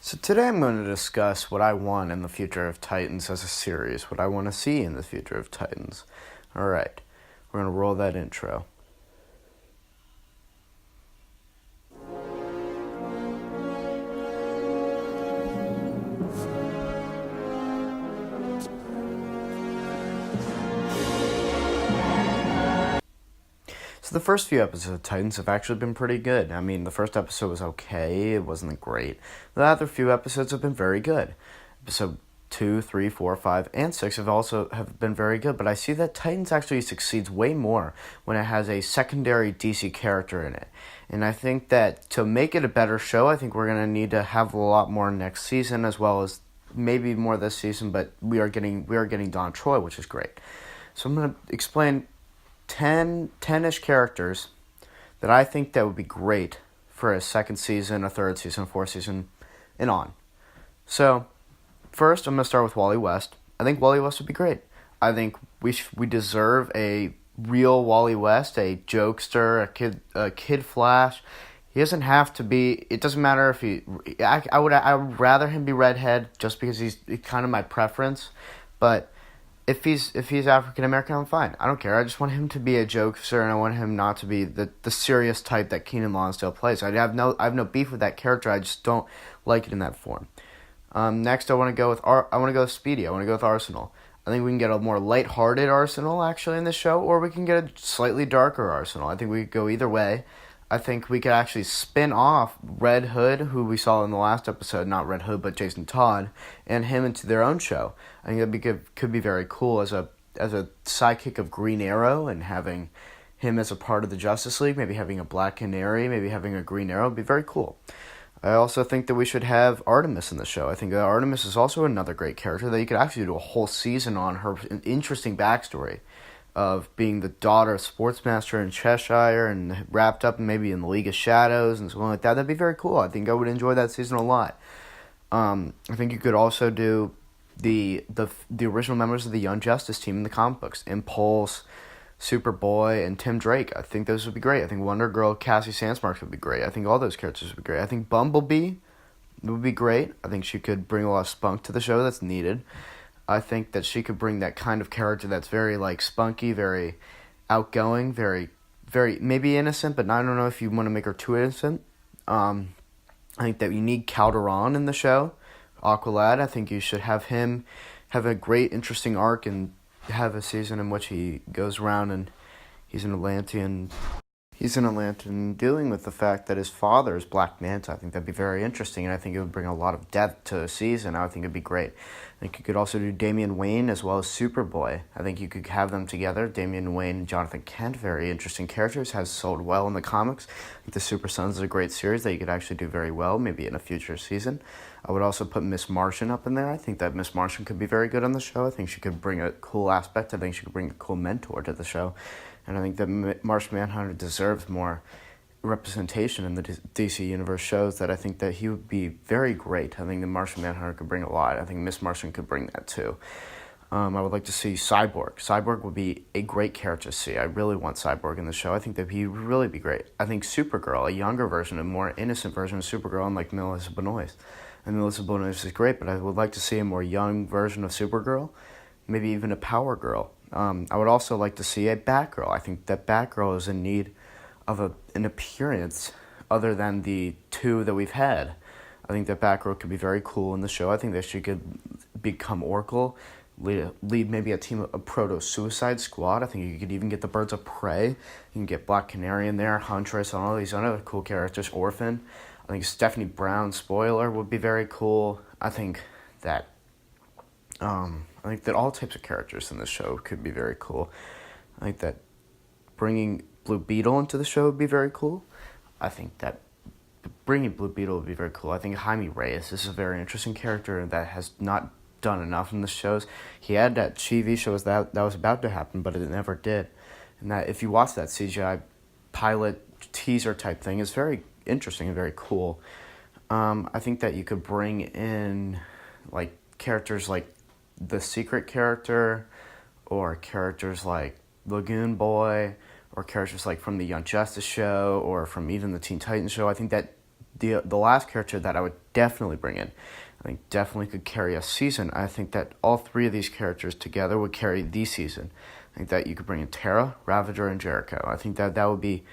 So today I'm going to discuss what I want in the future of Titans as a series, what I want to see in the future of Titans. Alright, we're going to roll that intro. So the first few episodes of Titans have actually been pretty good. I mean, the first episode was okay, it wasn't great. The other few episodes have been very good. Episode 2, 3, 4, 5, and 6 have been very good, but I see that Titans actually succeeds way more when it has a secondary DC character in it. And I think that to make it a better show, I think we're going to need to have a lot more next season as well as maybe more this season, but we are getting Don Troy, which is great. So I'm going to explain 10-ish characters that I think that would be great for a second season, a third season, a fourth season, and on. So, first, I'm going to start with Wally West. I think Wally West would be great. I think we deserve a real Wally West, a jokester, a kid Flash. He doesn't have to be. It doesn't matter if he. I would rather him be redhead just because he's kind of my preference, but if he's African American, I'm fine. I don't care. I just want him to be a jokester, and I want him not to be the serious type that Keenan Lonsdale plays. I have no beef with that character. I just don't like it in that form. Next, I want to go with Speedy. I want to go with Arsenal. I think we can get a more lighthearted Arsenal actually in this show, or we can get a slightly darker Arsenal. I think we could go either way. I think we could actually spin off Red Hood, who we saw in the last episode, not Red Hood, but Jason Todd, and him into their own show. I think could be very cool as a sidekick of Green Arrow, and having him as a part of the Justice League, maybe having a Black Canary, maybe having a Green Arrow would be very cool. I also think that we should have Artemis in the show. I think that Artemis is also another great character that you could actually do a whole season on her interesting backstory of being the daughter of Sportsmaster in Cheshire and wrapped up maybe in the League of Shadows and something like that. That'd be very cool. I think I would enjoy that season a lot. I think you could also do the original members of the Young Justice team in the comic books. Impulse, Superboy, and Tim Drake. I think those would be great. I think Wonder Girl, Cassie Sandsmark would be great. I think all those characters would be great. I think Bumblebee would be great. I think she could bring a lot of spunk to the show that's needed. I think that she could bring that kind of character that's very spunky, very outgoing, very maybe innocent, but I don't know if you want to make her too innocent. I think that you need Calderon in the show, Aqualad. I think you should have him have a great, interesting arc and have a season in which he goes around and he's an Atlantean. He's an Atlantean dealing with the fact that his father is Black Manta. I think that'd be very interesting, and I think it would bring a lot of depth to a season. I think it'd be great. I think you could also do Damian Wayne as well as Superboy. I think you could have them together. Damian Wayne and Jonathan Kent, very interesting characters, has sold well in the comics. I think the Super Sons is a great series that you could actually do very well, maybe in a future season. I would also put Miss Martian up in there. I think that Miss Martian could be very good on the show. I think she could bring a cool aspect. I think she could bring a cool mentor to the show. And I think that Martian Manhunter deserves more representation in the DC Universe shows. That I think that he would be very great. I think the Martian Manhunter could bring a lot. I think Miss Martian could bring that too. I would like to see Cyborg. Cyborg would be a great character to see. I really want Cyborg in the show. I think that he would really be great. I think Supergirl, a younger version, a more innocent version of Supergirl, unlike Melissa Benoist. And Melissa Benoist is great, but I would like to see a more young version of Supergirl, maybe even a Power Girl. I would also like to see a Batgirl. I think that Batgirl is in need of an appearance other than the two that we've had. I think that Batgirl could be very cool in the show. I think that she could become Oracle, lead maybe a team of Proto-Suicide Squad. I think you could even get the Birds of Prey. You can get Black Canary in there, Huntress, and all these other cool characters. Orphan. I think Stephanie Brown, Spoiler, would be very cool. I think that all types of characters in this show could be very cool. I think that bringing Blue Beetle into the show would be very cool. I think that bringing Blue Beetle would be very cool. I think Jaime Reyes is a very interesting character that has not done enough in the shows. He had that TV show that was about to happen, but it never did. And that if you watch that CGI pilot teaser type thing, it's very interesting and very cool. I think that you could bring in characters like the Secret character, or characters like Lagoon Boy, or characters like from the Young Justice show, or from even the Teen Titans show. I think that the last character that I would definitely bring in, I think definitely could carry a season. I think that all three of these characters together would carry the season. I think that you could bring in Terra, Ravager, and Jericho. I think that would be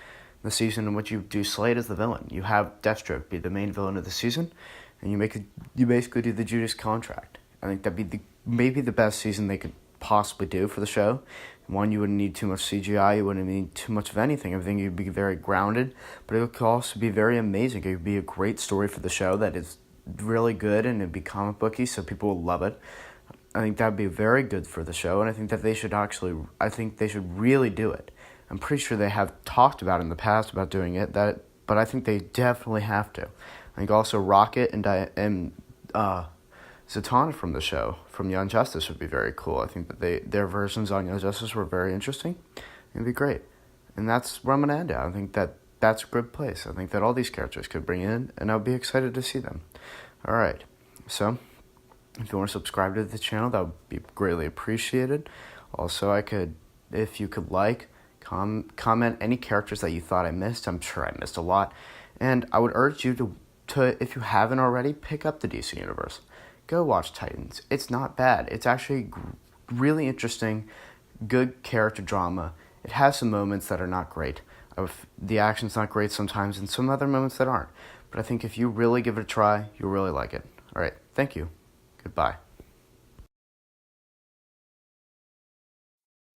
the season in which you do Slade as the villain. You have Deathstroke be the main villain of the season, and you basically do the Judas Contract. I think that'd be maybe the best season they could possibly do for the show. One, you wouldn't need too much CGI, you wouldn't need too much of anything. Everything would be very grounded, but it could also be very amazing. It would be a great story for the show that is really good, and it'd be comic booky, so people will love it. I think that'd be very good for the show, and I think that they should really do it. I'm pretty sure they have talked about in the past about doing it, but I think they definitely have to. I think also Rocket and Zatanna from the show, from Young Justice, would be very cool. I think that their versions on Young Justice were very interesting. It'd be great. And that's where I'm going to end it. I think that that's a good place. I think that all these characters could bring in, and I'll be excited to see them. All right. So, if you want to subscribe to the channel, that would be greatly appreciated. Also, if you could comment any characters that you thought I missed. I'm sure I missed a lot. And I would urge you to if you haven't already, pick up the DC Universe. Go watch Titans. It's not bad. It's actually really interesting, good character drama. It has some moments that are not great. The action's not great sometimes, and some other moments that aren't. But I think if you really give it a try, you'll really like it. All right, thank you. Goodbye.